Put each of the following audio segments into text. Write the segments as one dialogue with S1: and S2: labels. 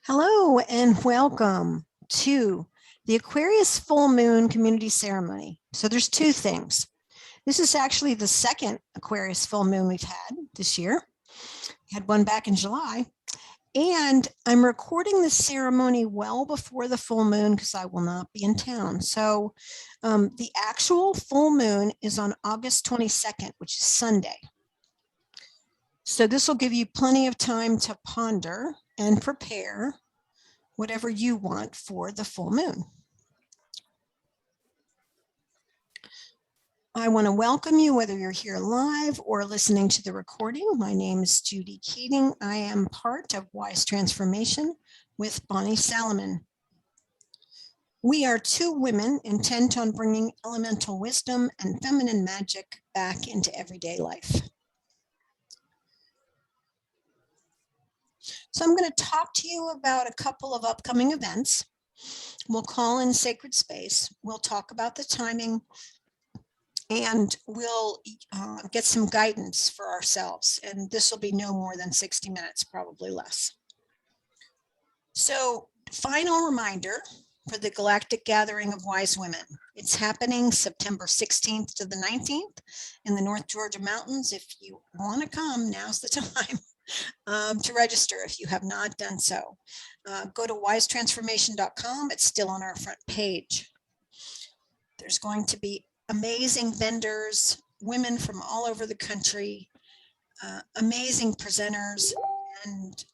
S1: Hello and welcome to the Aquarius full moon community ceremony. So there's two things. This is actually the second Aquarius full moon we've had this year. We had one back in July. And I'm recording the ceremony well before the full moon because I will not be in town. So the actual full moon is on August 22nd, which is Sunday. So this will give you plenty of time to ponder and prepare whatever you want for the full moon. I want to welcome you, whether you're here live or listening to the recording. My name is Judy Keating. I am part of Wise Transformation with Bonnie Salomon. We are two women intent on bringing elemental wisdom and feminine magic back into everyday life. So I'm going to talk to you about a couple of upcoming events. We'll call in Sacred Space. We'll talk about the timing, and we'll get some guidance for ourselves. And this will be no more than 60 minutes, probably less. So, final reminder for the Galactic Gathering of Wise Women. It's happening September 16th to the 19th in the North Georgia Mountains. If you want to come, now's the time. To register if you have not done so. Go to wisetransformation.com. It's still on our front page. There's going to be amazing vendors, women from all over the country, amazing presenters, and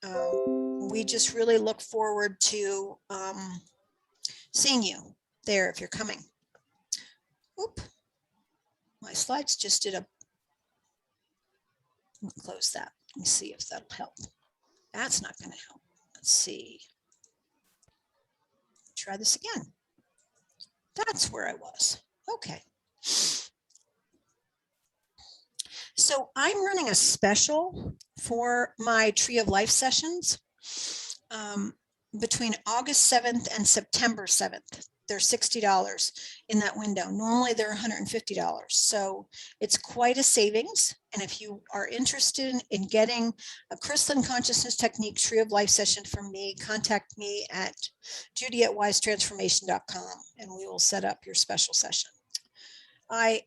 S1: we just really look forward to seeing you there if you're coming. Oop, my slides just did a, close that. Let me see if that'll help. That's not going to help. Let's see. Try this again. That's where I was. Okay. So I'm running a special for my Tree of Life sessions between August 7th and September 7th. They're $60 in that window. Normally they're $150. So it's quite a savings. And if you are interested in getting a crystalline consciousness technique Tree of Life session from me, contact me at judy@wisetransformation.com and we will set up your special session. I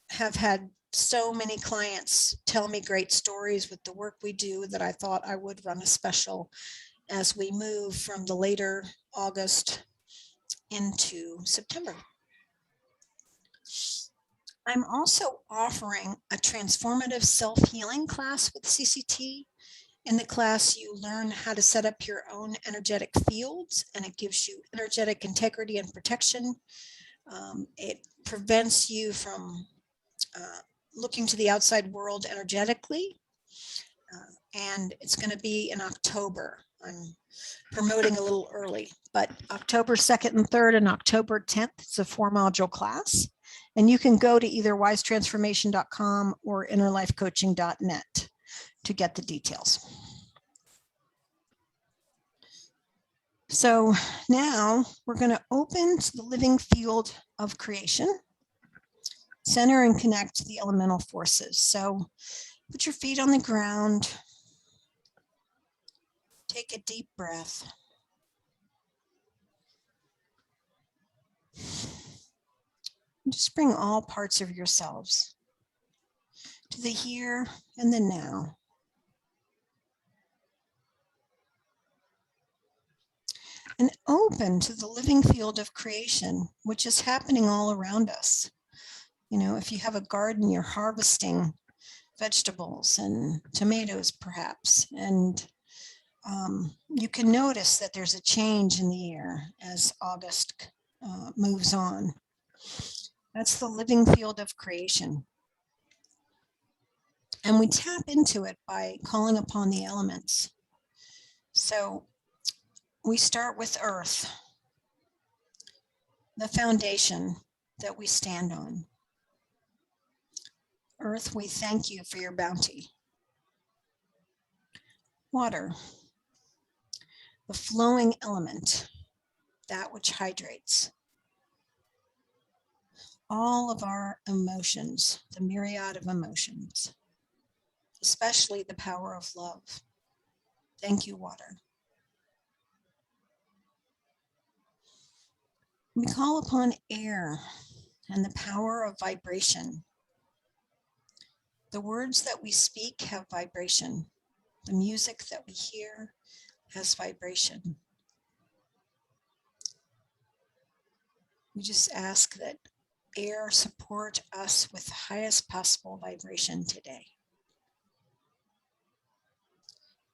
S1: have had so many clients tell me great stories with the work we do that I thought I would run a special as we move from the later August into September. I'm also offering a transformative self-healing class with CCT. In the class, you learn how to set up your own energetic fields, and it gives you energetic integrity and protection. It prevents you from looking to the outside world energetically, and it's going to be in October. I'm promoting a little early, but October 2nd and 3rd and October 10th, it's a 4-module class. And you can go to either wisetransformation.com or innerlifecoaching.net to get the details. So now we're going to open to the living field of creation, center and connect to the elemental forces. So put your feet on the ground. Take a deep breath. Just bring all parts of yourselves to the here and the now. And open to the living field of creation, which is happening all around us. You know, if you have a garden, you're harvesting vegetables and tomatoes, perhaps, and you can notice that there's a change in the air as August moves on. That's the living field of creation. And we tap into it by calling upon the elements. So we start with earth, the foundation that we stand on. Earth, we thank you for your bounty. Water, the flowing element, that which hydrates. All of our emotions, the myriad of emotions, especially the power of love. Thank you, water. We call upon air and the power of vibration. The words that we speak have vibration. The music that we hear has vibration. We just ask that air support us with the highest possible vibration today.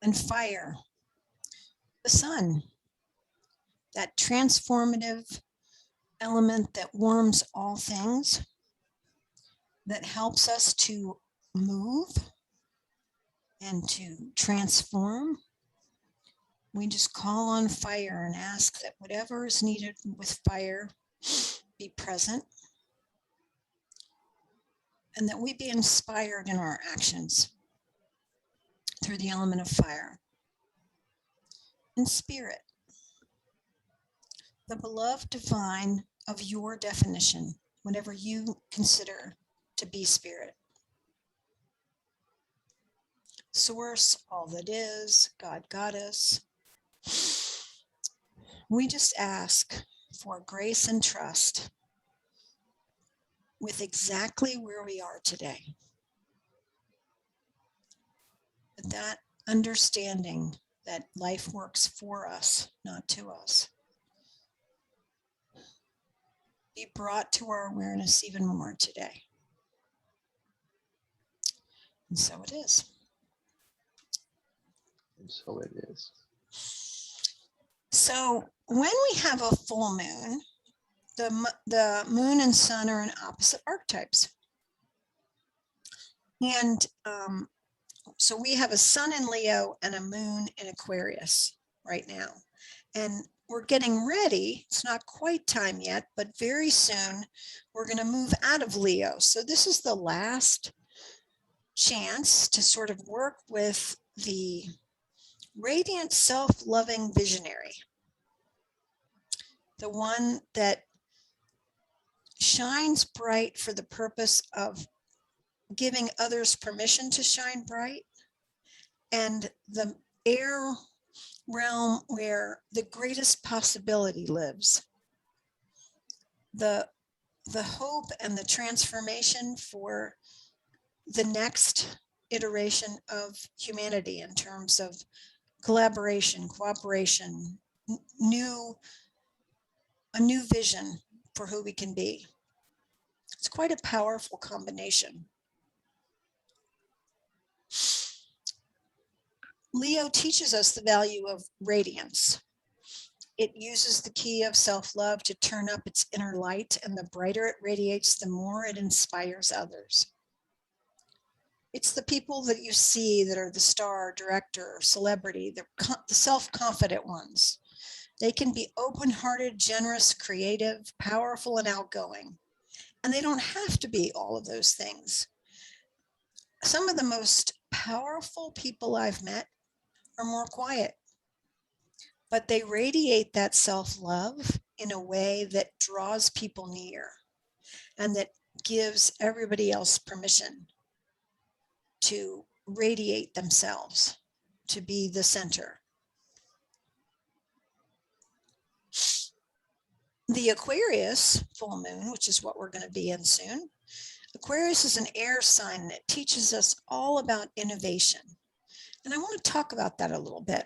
S1: And fire, the sun, that transformative element that warms all things, that helps us to move and to transform. We just call on fire and ask that whatever is needed with fire be present, and that we be inspired in our actions through the element of fire. And spirit, the beloved divine of your definition, whatever you consider to be spirit. Source, all that is, God, Goddess. We just ask for grace and trust with exactly where we are today. That understanding that life works for us, not to us, be brought to our awareness even more today. And so it is.
S2: And so it is.
S1: So when we have a full moon, the moon and sun are in opposite archetypes. And so we have a sun in Leo and a moon in Aquarius right now. And we're getting ready. It's not quite time yet, but very soon we're going to move out of Leo. So this is the last chance to sort of work with the radiant, self-loving visionary, the one that shines bright for the purpose of giving others permission to shine bright, and the air realm where the greatest possibility lives. The hope and the transformation for the next iteration of humanity in terms of collaboration, cooperation, a new vision for who we can be. It's quite a powerful combination. Leo teaches us the value of radiance. It uses the key of self-love to turn up its inner light, and the brighter it radiates, the more it inspires others. It's the people that you see that are the star, director, celebrity, the self-confident ones. They can be open-hearted, generous, creative, powerful, and outgoing. And they don't have to be all of those things. Some of the most powerful people I've met are more quiet, but they radiate that self-love in a way that draws people near and that gives everybody else permission to radiate themselves, to be the center. The Aquarius full moon, which is what we're going to be in soon, Aquarius is an air sign that teaches us all about innovation. And I want to talk about that a little bit.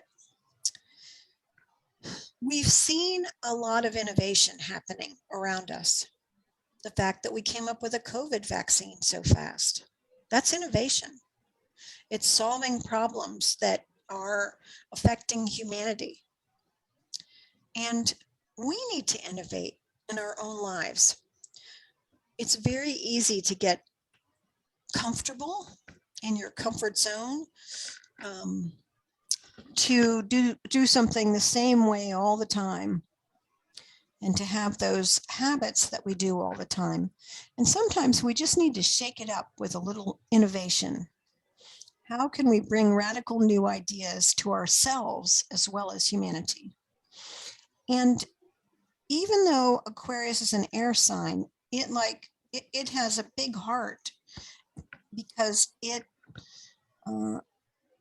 S1: We've seen a lot of innovation happening around us. The fact that we came up with a COVID vaccine so fast, that's innovation. It's solving problems that are affecting humanity. And we need to innovate in our own lives. It's very easy to get comfortable in your comfort zone, to do something the same way all the time, and to have those habits that we do all the time. And sometimes we just need to shake it up with a little innovation. How can we bring radical new ideas to ourselves as well as humanity? And even though Aquarius is an air sign, it has a big heart because it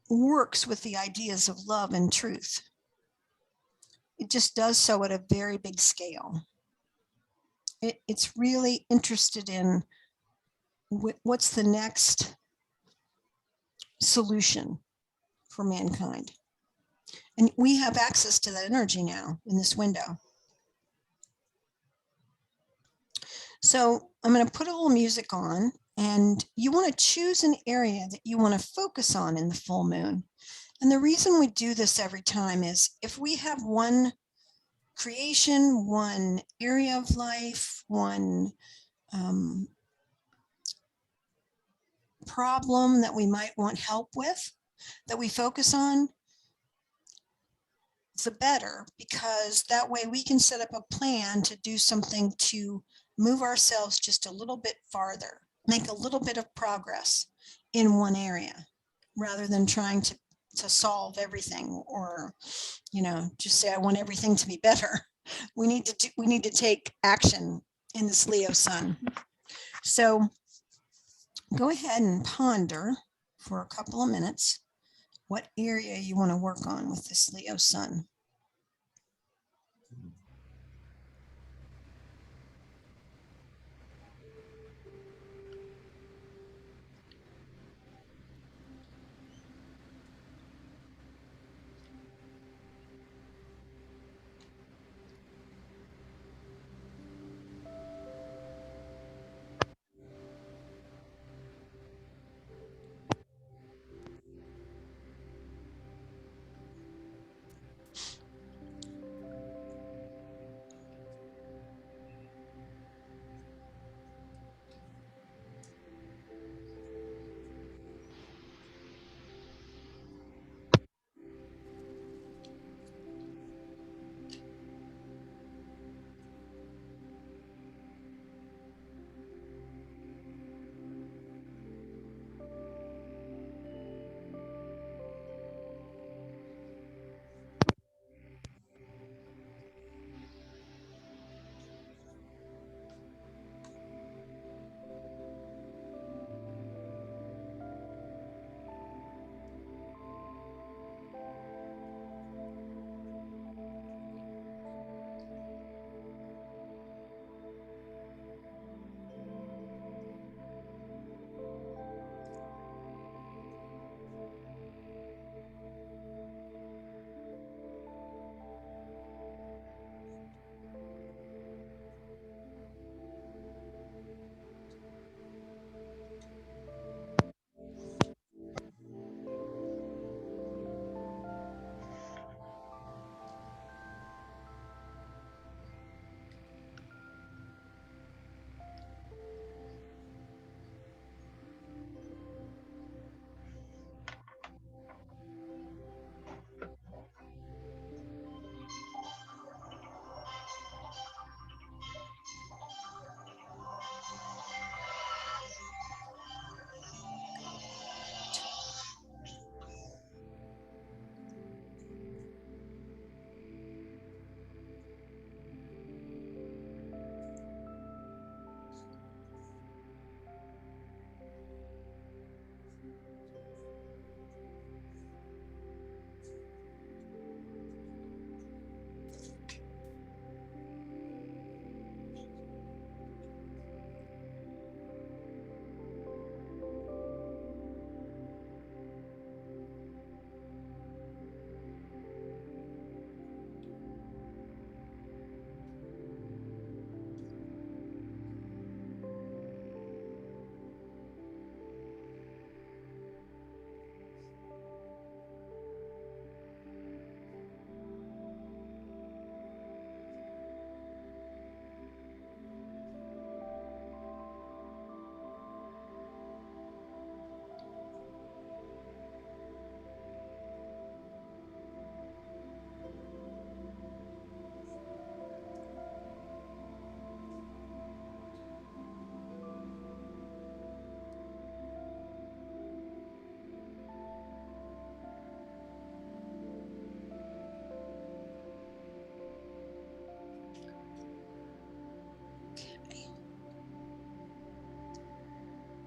S1: works with the ideas of love and truth. It just does so at a very big scale. It's really interested in what's the next solution for mankind. And we have access to that energy now in this window. So I'm going to put a little music on, and you want to choose an area that you want to focus on in the full moon. And the reason we do this every time is if we have one creation, one area of life, one problem that we might want help with that we focus on, the better, because that way we can set up a plan to do something to move ourselves just a little bit farther, make a little bit of progress in one area rather than trying to solve everything, or, you know, just say, I want everything to be better. We need to take action in this Leo sun. So go ahead and ponder for a couple of minutes what area you want to work on with this Leo sun.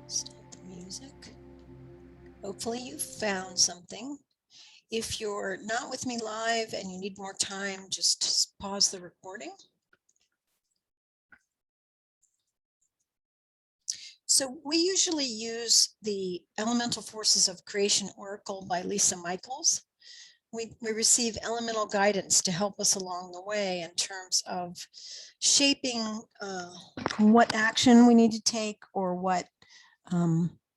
S1: Stop the music. Hopefully you found something. If you're not with me live and you need more time, just pause the recording. So we usually use the Elemental Forces of Creation Oracle by Lisa Michaels. We receive elemental guidance to help us along the way in terms of shaping what action we need to take or what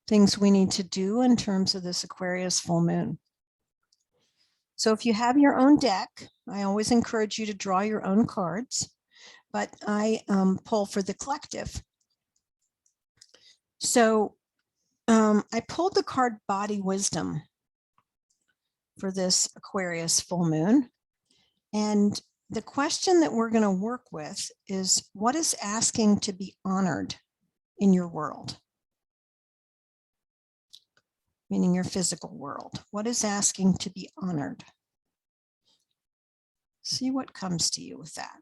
S1: things we need to do in terms of this Aquarius full moon. So if you have your own deck, I always encourage you to draw your own cards, but I pull for the collective. So I pulled the card Body Wisdom for this Aquarius full moon. And the question that we're going to work with is, what is asking to be honored in your world? Meaning your physical world. What is asking to be honored? See what comes to you with that.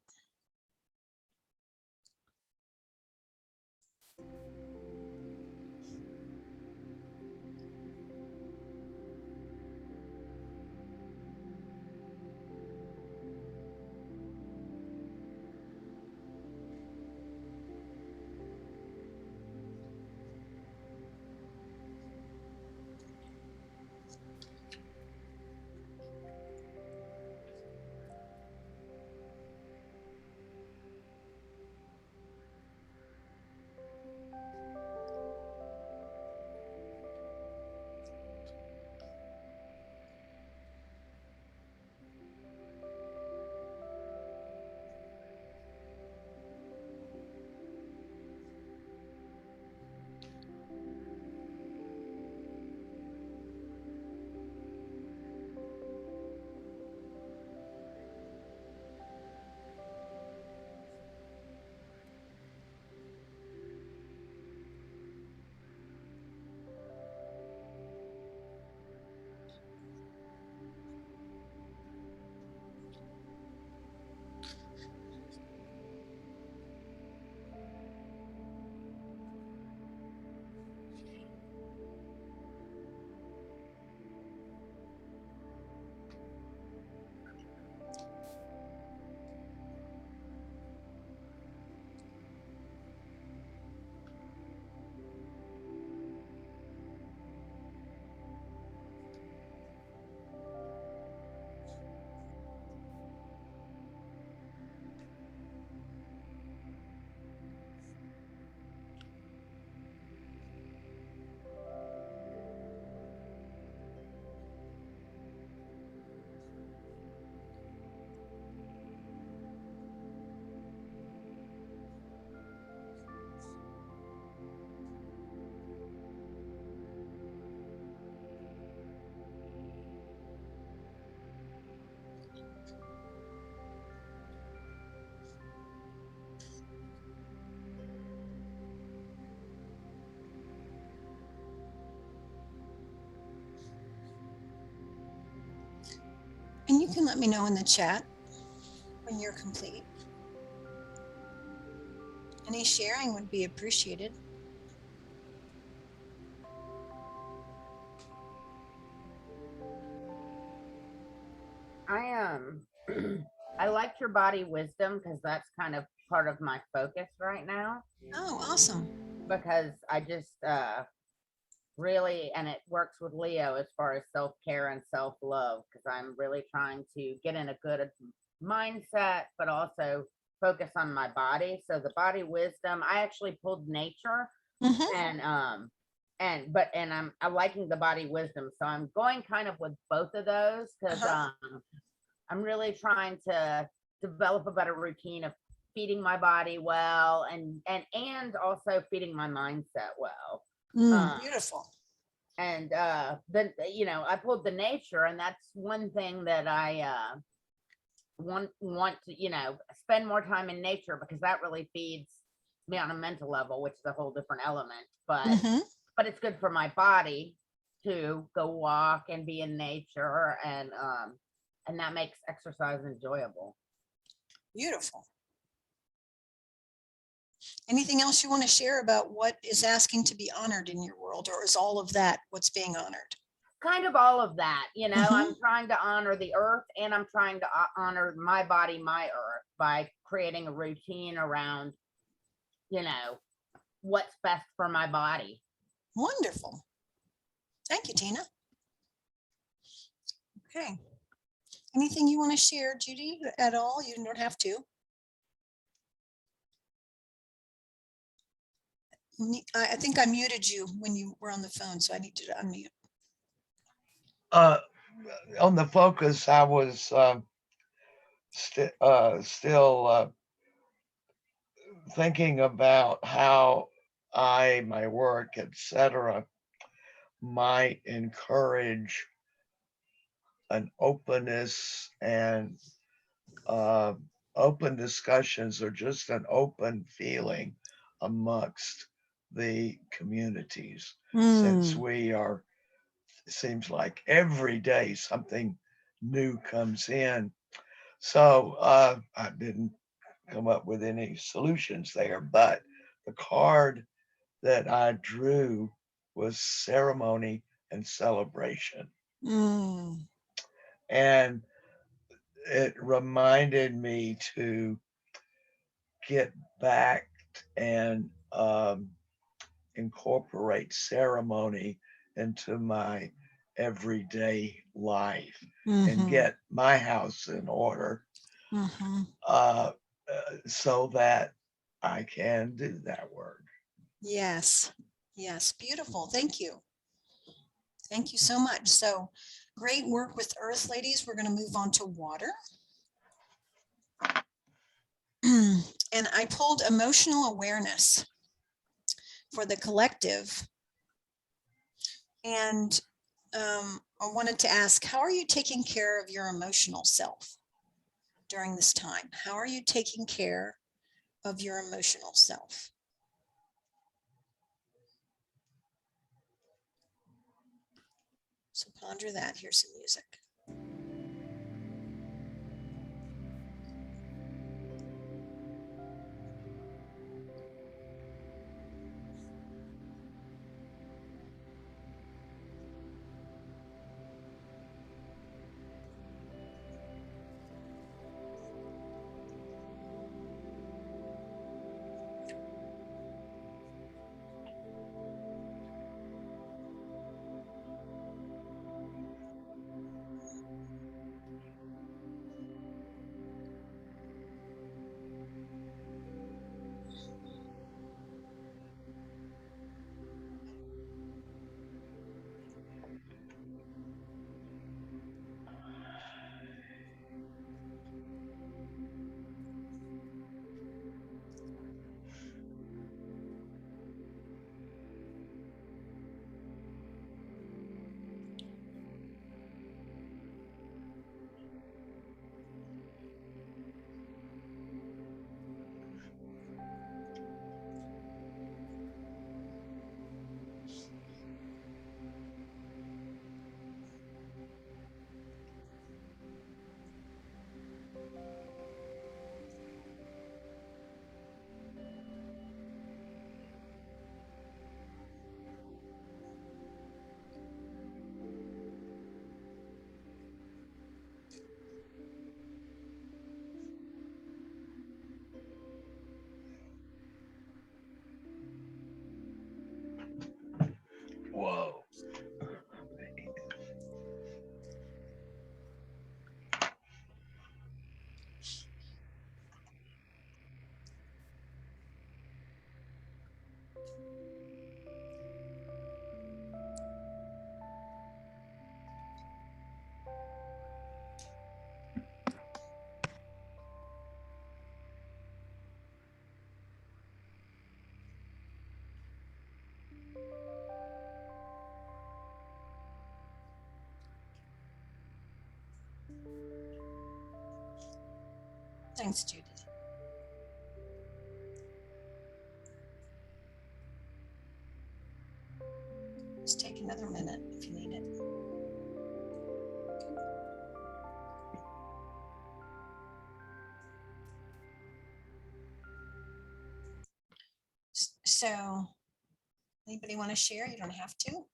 S1: And you can let me know in the chat when you're complete. Any sharing would be appreciated.
S2: I liked your Body Wisdom because that's kind of part of my focus right now.
S1: Oh, awesome.
S2: Because I just really, and it works with Leo as far as self-care and self-love, because I'm really trying to get in a good mindset, but also focus on my body. So the Body Wisdom, I actually pulled nature, and I'm liking the Body Wisdom. So I'm going kind of with both of those because I'm really trying to develop a better routine of feeding my body well and also feeding my mindset well.
S1: Beautiful.
S2: And then I pulled the nature, and that's one thing that I want to spend more time in nature, because that really feeds me on a mental level, which is a whole different element. But it's good for my body to go walk and be in nature, and that makes exercise enjoyable.
S1: Beautiful. Anything else you want to share about what is asking to be honored in your world, or is all of that what's being honored?
S2: Kind of all of that, I'm trying to honor the earth, and I'm trying to honor my body, my earth, by creating a routine around, what's best for my body.
S1: Wonderful. Thank you, Tina. Okay. Anything you want to share, Judy, at all? You don't have to. I think I muted you when you were on the phone, so I need to unmute.
S3: On the focus, I was still thinking about how my work, etc., might encourage an openness and open discussions, or just an open feeling amongst the communities, since we are, it seems like every day something new comes in. So I didn't come up with any solutions there, but the card that I drew was ceremony and celebration.
S1: Mm.
S3: And it reminded me to get back and incorporate ceremony into my everyday life and get my house in order, so that I can do that work.
S1: Yes. Yes. Beautiful. Thank you. Thank you so much. So great work with Earth, ladies. We're going to move on to water. And I pulled emotional awareness for the collective. And I wanted to ask, how are you taking care of your emotional self during this time? How are you taking care of your emotional self? So ponder that. Here's some music.
S3: Whoa.
S1: Thanks, Judy. Just take another minute if you need it. So, anybody want to share? You don't have to.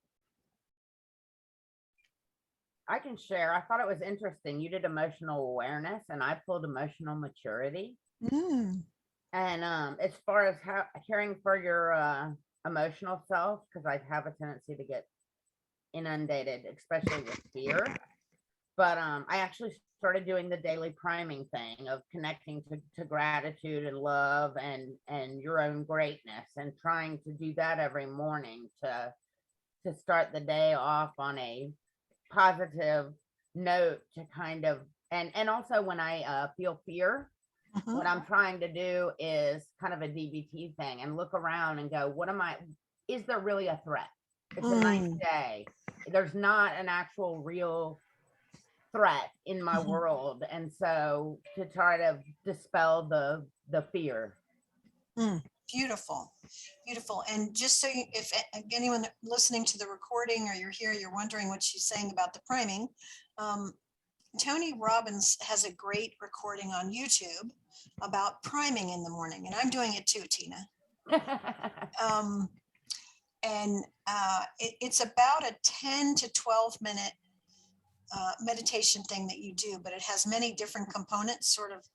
S2: I can share. I thought it was interesting. You did emotional awareness and I pulled emotional maturity.
S1: Mm.
S2: And as far as how caring for your emotional self, because I have a tendency to get inundated, especially with fear. But I actually started doing the daily priming thing of connecting to gratitude and love and your own greatness, and trying to do that every morning to start the day off on a positive note, to kind of, and also when I feel fear,
S1: Mhm.
S2: what I'm trying to do is kind of a DBT thing and look around and go, what am I, is there really a threat? It's a nice
S1: Mm.
S2: day. There's not an actual real threat in my
S1: Mhm.
S2: world. And so to try to dispel the fear.
S1: Beautiful, beautiful. And just so you, if anyone listening to the recording or you're here, you're wondering what she's saying about the priming, Tony Robbins has a great recording on YouTube about priming in the morning, and I'm doing it too, Tina. Um, and it's about a 10 to 12 minute meditation thing that you do, but it has many different components, sort of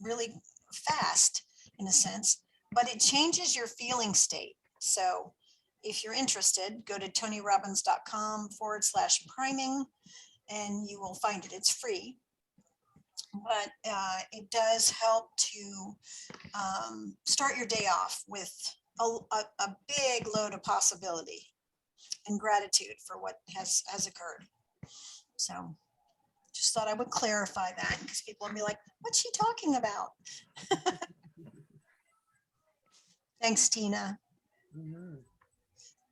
S1: really fast in a sense, but it changes your feeling state. So if you're interested, go to tonyrobbins.com/priming and you will find it. It's free, but it does help to start your day off with a big load of possibility and gratitude for what has occurred. So just thought I would clarify that, because people will be like, what's she talking about? Thanks, Tina.
S2: Mhm.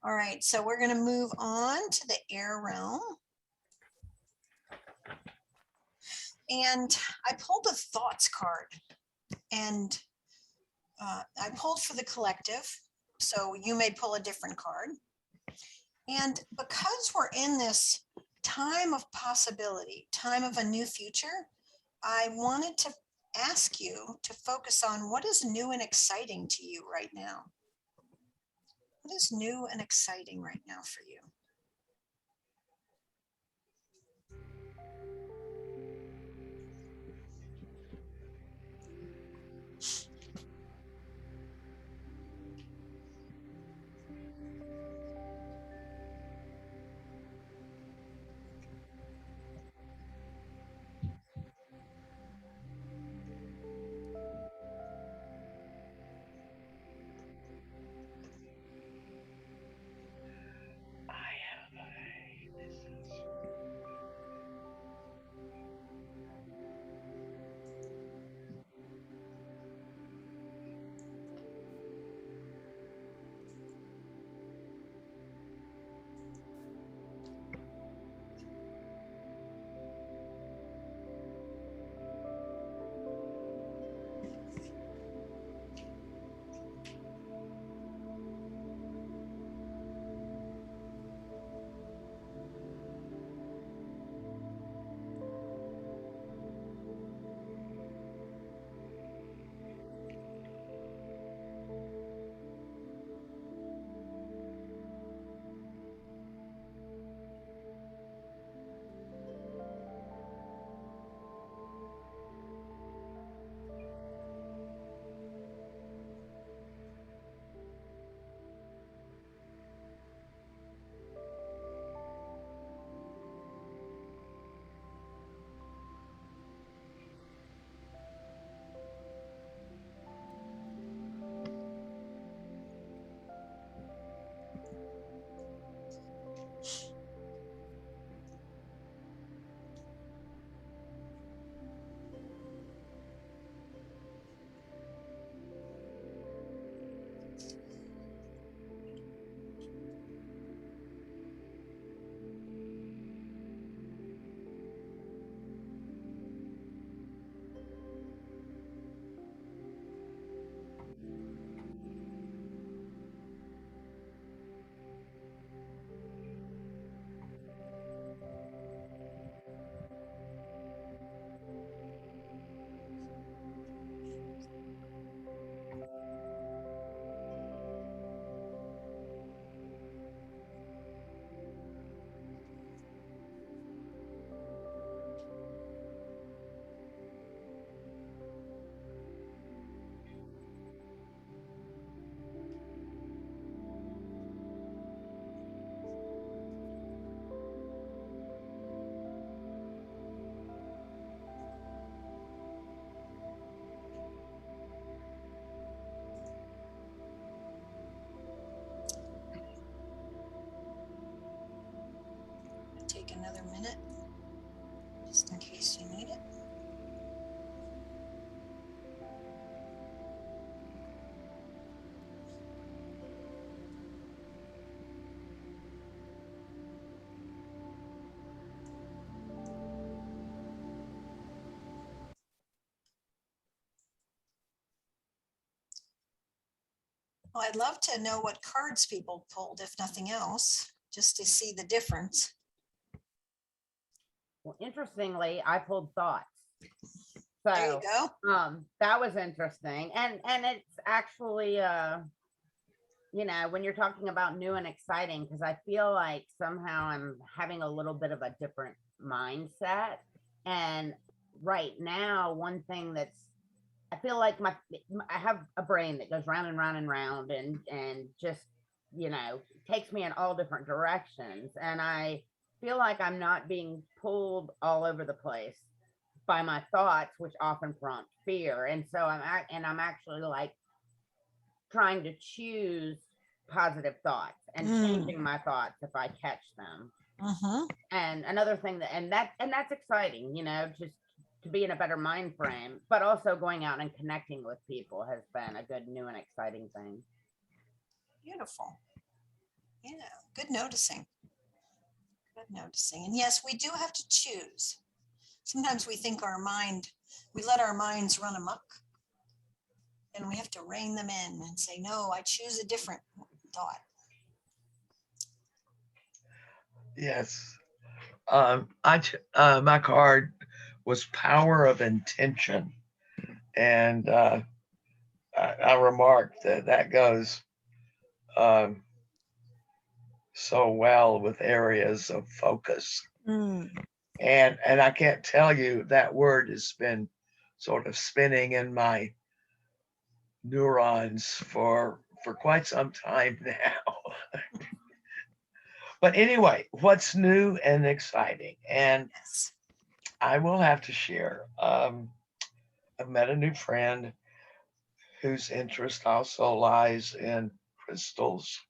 S1: All right, so we're going to move on to the air realm. And I pulled a thoughts card, and I pulled for the collective. So you may pull a different card. And because we're in this time of possibility, time of a new future, I wanted to ask you to focus on what is new and exciting to you right now. What is new and exciting right now for you?
S3: I
S1: take another minute just in case you need it. Well, I'd love to know what cards people pulled, if nothing else, just to see the difference.
S2: Well, interestingly, I pulled thoughts.
S1: There you
S2: So
S1: go.
S2: that was interesting. And it's actually when you're talking about new and exciting, because I feel like somehow I'm having a little bit of a different mindset. And right now, one thing I feel like I have a brain that goes round and round and round and just, takes me in all different directions. And I feel like I'm not being pulled all over the place by my thoughts, which often prompt fear. And so I'm actually like trying to choose positive thoughts and changing my thoughts if I catch them. And another thing that's exciting, just to be in a better mind frame, but also going out and connecting with people has been a good new and exciting thing.
S1: Beautiful. Yeah, good noticing. Good noticing. And yes, we do have to choose. Sometimes we think we let our minds run amok, and we have to rein them in and say, no, I choose a different thought.
S3: Yes. My card was power of intention. And I remarked that goes so well with areas of focus. And I can't tell you, that word has been sort of spinning in my neurons for quite some time now. But anyway, what's new and exciting? And
S1: Yes.
S3: I will have to share. I've met a new friend whose interest also lies in crystals.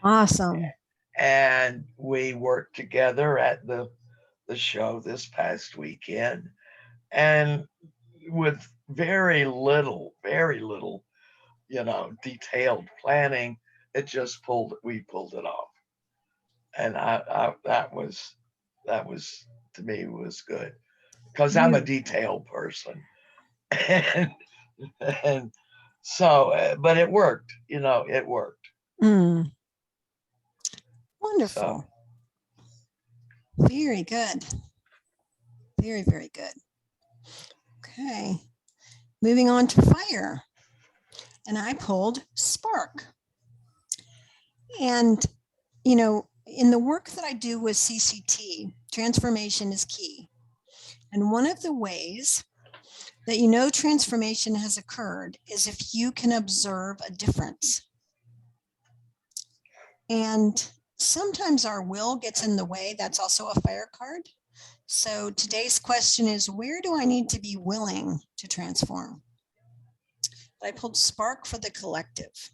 S1: Awesome.
S3: And we worked together at the show this past weekend. And with very little, detailed planning, we pulled it off. And that was to me was good, because I'm a detail person. and so, but it worked, it worked.
S1: Wonderful. So. Very good. Very, very good. Okay. Moving on to fire. And I pulled spark. And, in the work that I do with CCT, transformation is key. And one of the ways that transformation has occurred is if you can observe a difference. And sometimes our will gets in the way. That's also a fire card. So today's question is, where do I need to be willing to transform? I pulled spark for the collective.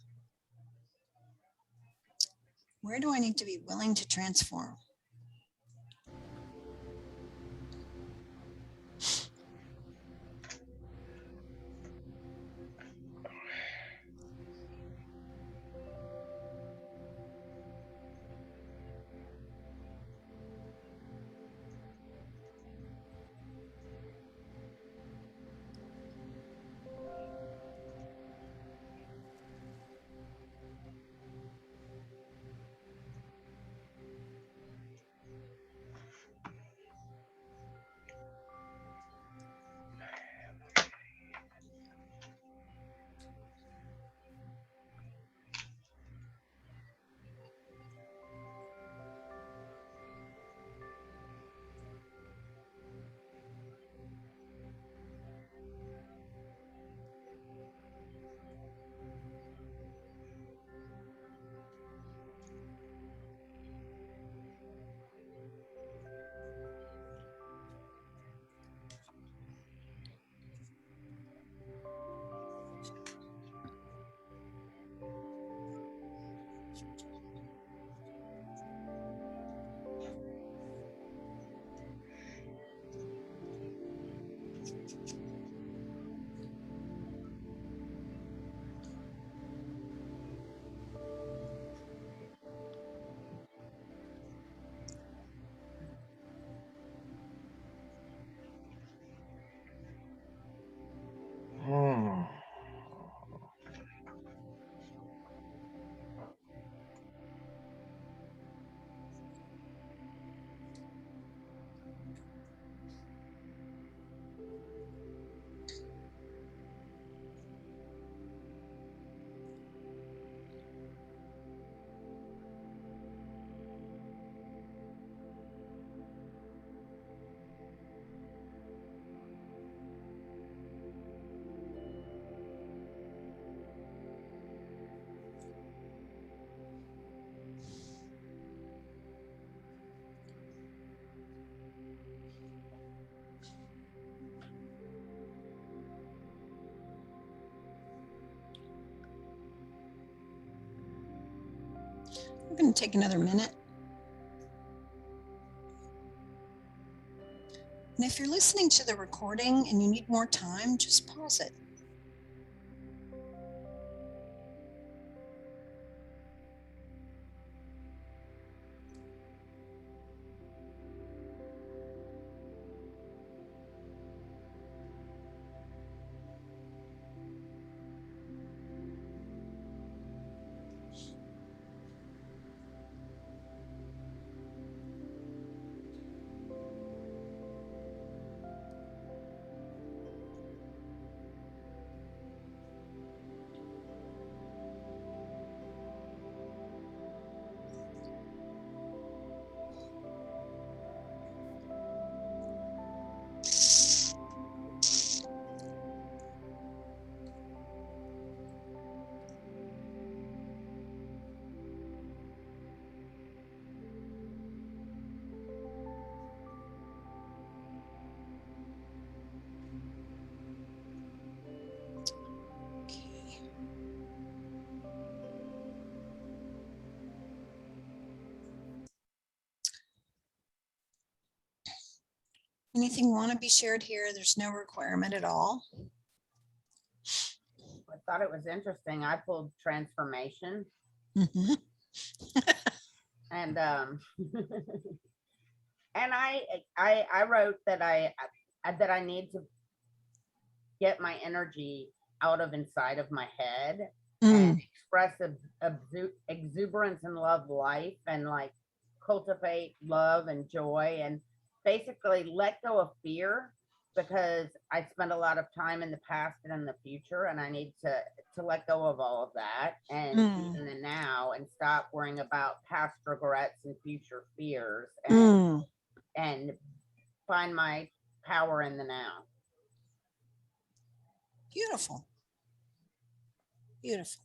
S1: Where do I need to be willing to transform? going to take another minute. And if you're listening to the recording and you need more time, just pause it. Anything want to be shared here? There's no requirement at all.
S2: I thought it was interesting. I pulled transformation
S1: Mhm.
S2: and and I wrote that I need to get my energy out of inside of my head and express exuberance and love life, and like cultivate love and joy, and basically let go of fear, because I spend a lot of time in the past and in the future, and I need to let go of all of that and be in the now and stop worrying about past regrets and future fears, and find my power in the now.
S1: Beautiful. Beautiful.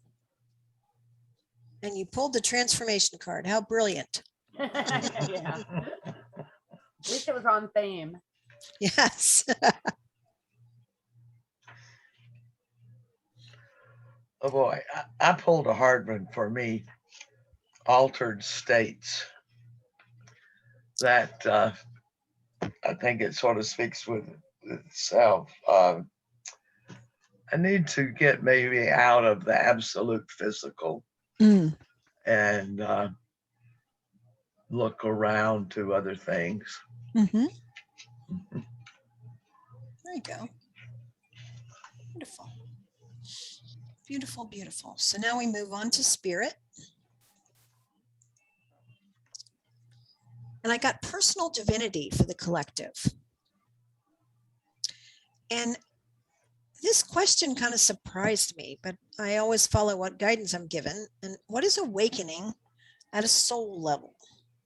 S1: And you pulled the transformation card. How brilliant.
S2: Yeah. At least it was on theme.
S1: Yes.
S3: Oh boy, I pulled a hard one for me. Altered states. That I think it sort of speaks with itself. I need to get maybe out of the absolute physical and look around to other things.
S1: There you go. Beautiful. Beautiful, beautiful. So now we move on to spirit. And I got personal divinity for the collective. And this question kind of surprised me, but I always follow what guidance I'm given. And what is awakening at a soul level?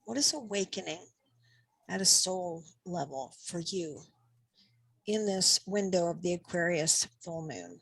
S1: What is awakening at a soul level for you in this window of the Aquarius full moon?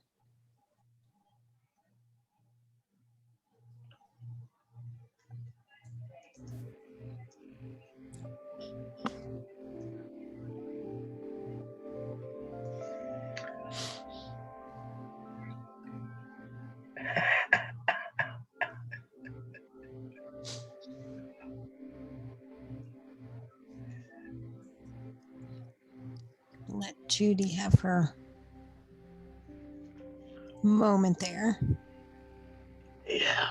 S1: Let Judy have her moment there.
S3: Yeah.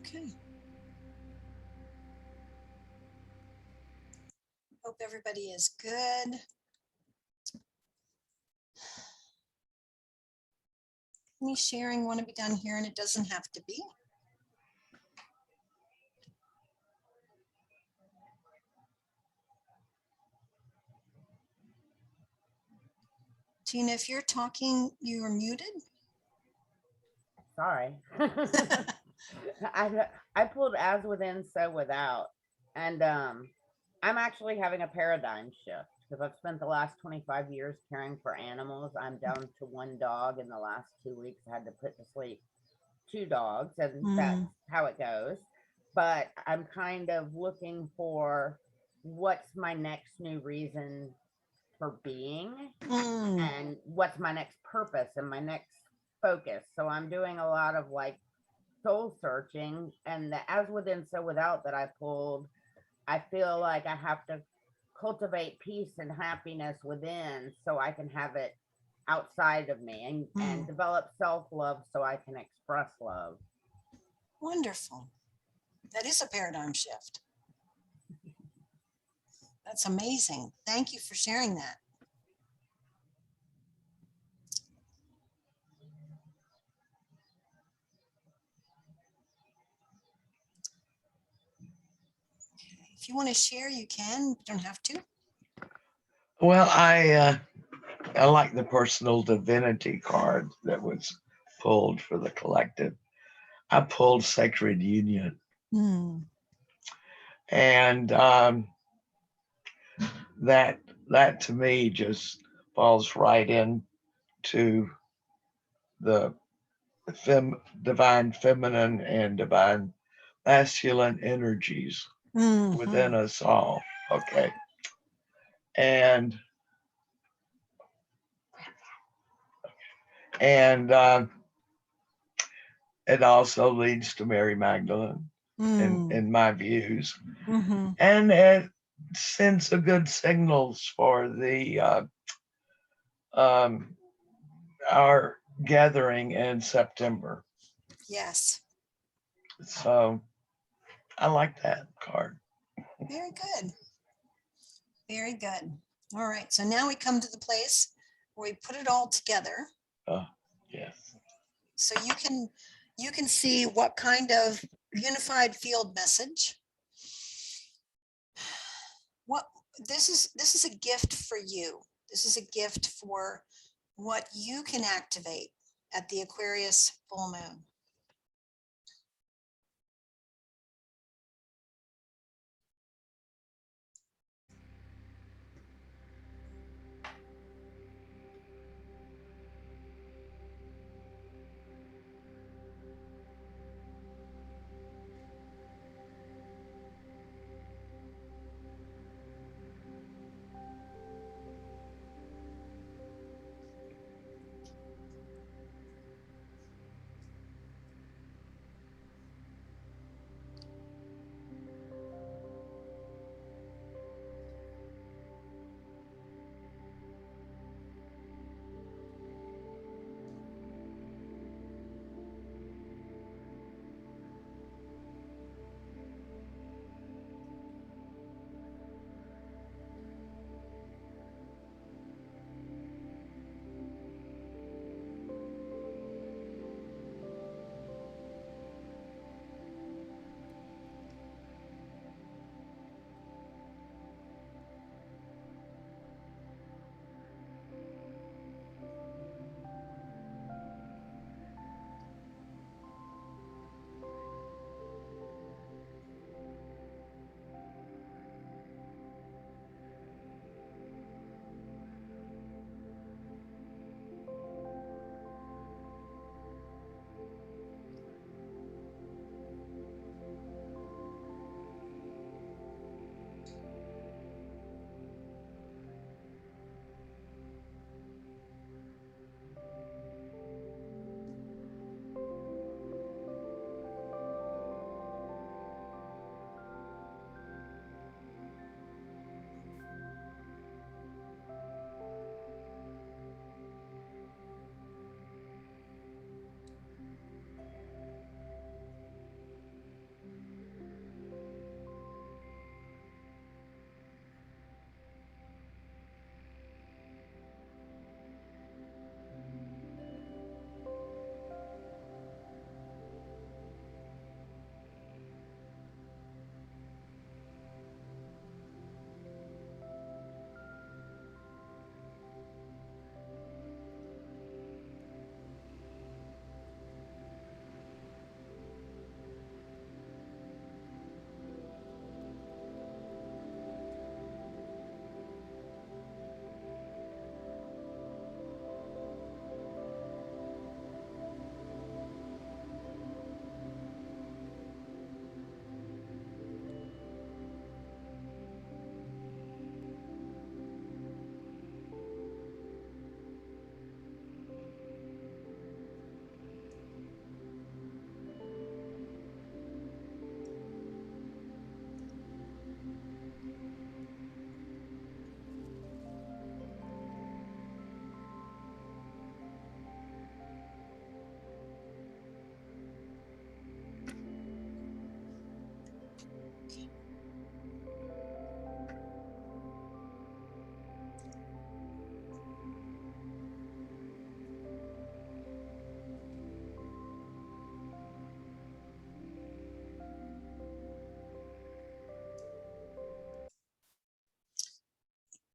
S1: Okay. Hope everybody is good. Any sharing want to be done here, and it doesn't have to be. Tina, if you're talking, you are muted.
S2: Sorry. I pulled as within, so without. And I'm actually having a paradigm shift because I've spent the last 25 years caring for animals. I'm down to one dog. In the last 2 weeks, I had to put to sleep 2 dogs, and that's how it goes. But I'm kind of looking for what's my next new reason for being and what's my next purpose and my next focus. So I'm doing a lot of like soul searching, and the as within so without that I pulled, I feel like I have to cultivate peace and happiness within so I can have it outside of me, and develop self-love so I can express love.
S1: Wonderful. That is a paradigm shift. That's amazing. Thank you for sharing that. If you want to share, you can. You don't have to.
S3: Well, I like the personal divinity card that was pulled for the collective. I pulled Sacred Union. And that to me just falls right into the divine feminine and divine masculine energies within us all. Okay. And it also leads to Mary Magdalene in my views. And it sends a good signals for the our gathering in September.
S1: Yes.
S3: So I like that card.
S1: Very good. Very good. All right. So now we come to the place where we put it all together.
S3: Oh, yes.
S1: So you can see what kind of unified field message. What this is a gift for you. This is a gift for what you can activate at the Aquarius full moon.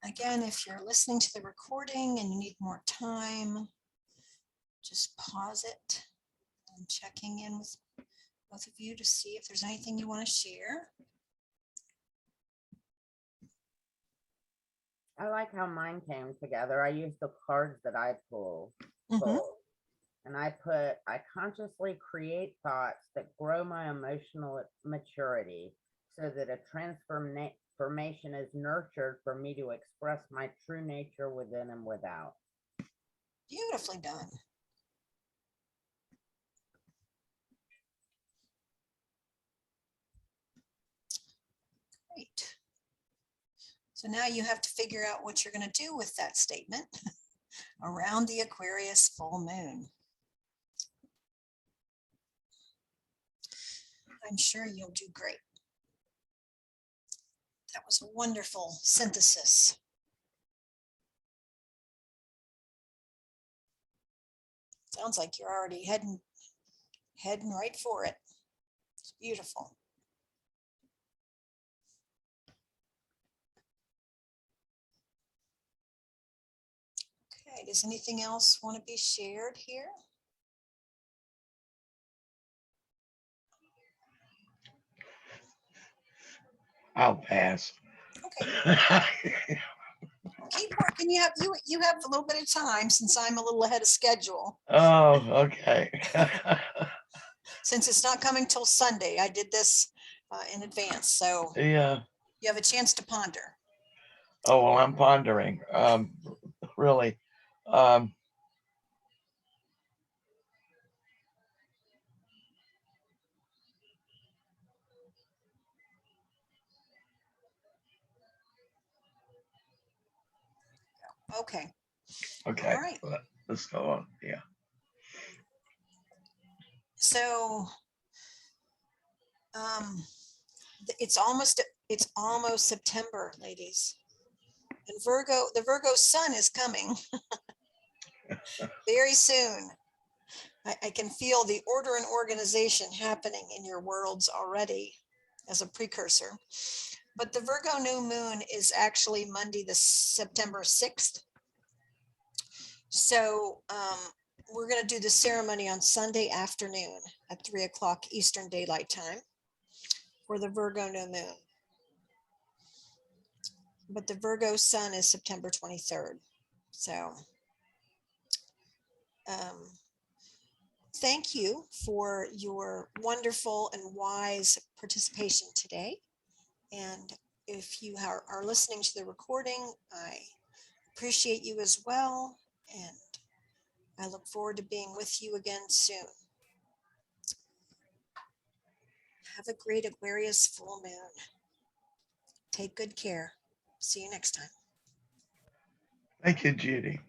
S1: again, if you're listening to the recording and you need more time, just pause it. I'm checking in with both of you to see if there's anything you want to share.
S2: I like how mine came together. I used the cards that I pulled.
S1: Mhm.
S2: And I consciously create thoughts that grow my emotional maturity so that a transformation is nurtured for me to express my true nature within and without.
S1: Beautifully done. Great. So now you have to figure out what you're going to do with that statement around the Aquarius full moon. I'm sure you'll do great. That was a wonderful synthesis. Sounds like you're already heading right for it. It's beautiful. Okay, does anything else want to be shared here?
S3: I'll pass.
S1: Okay, keep working. You have a little bit of time since I'm a little ahead of schedule.
S3: Oh, okay.
S1: Since it's not coming till Sunday, I did this in advance, so
S3: Yeah.
S1: you have a chance to ponder.
S3: Oh, well, I'm pondering. Really. Um,
S1: Okay.
S3: okay.
S1: All right.
S3: Let's go on. Yeah.
S1: So it's almost September, ladies. And the Virgo sun is coming very soon. I can feel the order and organization happening in your worlds already as a precursor. But the Virgo new moon is actually Monday, the September 6th. So we're going to do the ceremony on Sunday afternoon at 3 o'clock Eastern Daylight Time for the Virgo new moon. But the Virgo sun is September 23rd. So thank you for your wonderful and wise participation today. And if you are listening to the recording, I appreciate you as well. And I look forward to being with you again soon. Have a great Aquarius full moon. Take good care. See you next time.
S3: Thank you, Judy.